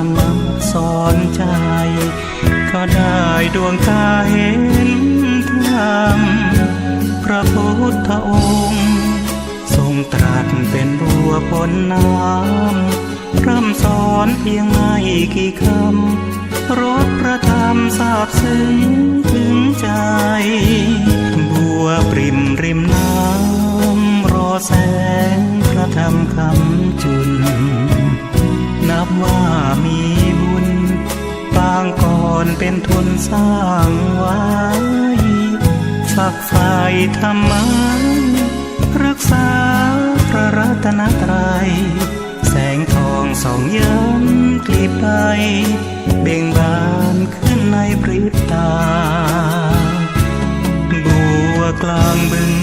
รรมะสอนใจก็ได้ดวงตาเห็นธรรมพระพุทธองค์ทรงตรัสเป็นบัวพ้นน้ำร่ำสอนเพียงไม่กี่คำรสพระธรรมซาบซึ้งถึงใจบัวปริ่มริมน้ำรอแสงพระธรรมคำจุนนับว่ามีบุญปางก่อนเป็นทุนสร้างไว้ฝักใฝ่ธรรมะรักษาพระรัตนตรัยแสงทองส่องย้ำกลีบใบเบ่งบานขึ้นในพริบตาบัวกลางบึง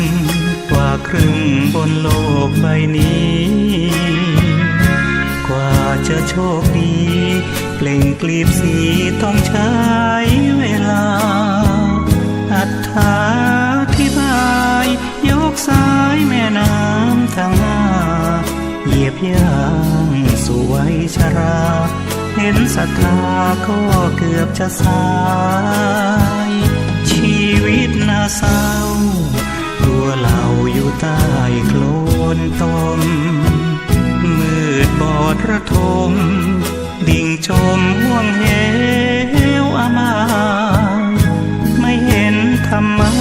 กว่าครึ่งบนโลกใบนี้กว่าจะโชคดีเปล่งกลีบสีต้องใช้เวลาอธิบายยกสายแม่น้ำทั้งห้าเหยียบย่างสู่วัยชราเห็นศรัทธาก็เกือบจะสายชีวิตน่าเศร้าตัวเราอยู่ใต้โคลนตมมืดบอดระทมดิ่งจมห่วงเหวอามายไม่เห็นธรรมะ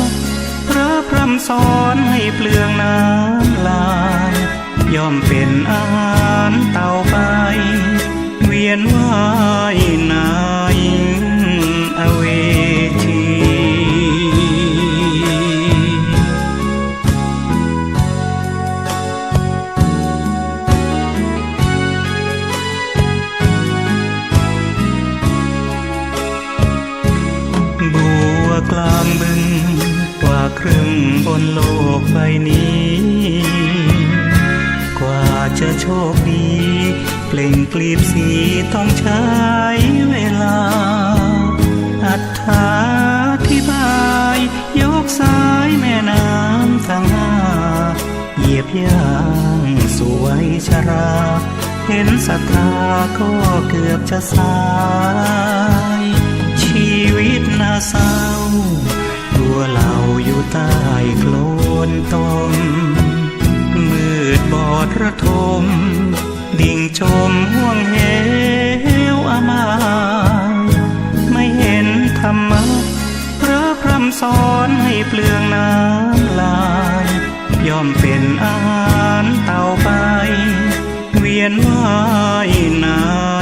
พระพร่ำสอนให้เปลืองน้ำลายย่อมเป็นอาหารเต่าไปเวียนว่ายในอเวจีบัวกลางบึงกว่าครึ่งบนโลกใบนี้กว่าจะโชคดีเปล่งกลีบสีต้องใช้เวลาอธิบายยกสายแม่น้ำทั้งห้าเหยียบย่างสู่วัยชราเห็นศรัทธาก็เกือบจะสายชีวิตน่าเศร้าตัวเราอยู่ใต้โคลนตมมืดบอดระทมดิ่งจมห่วงเหวอามายไม่เห็นธรรมะพระพร่ำสอนให้เปลืองน้ำลายย่อมเป็นอาหารเต่าไปเวียนว่ายนาน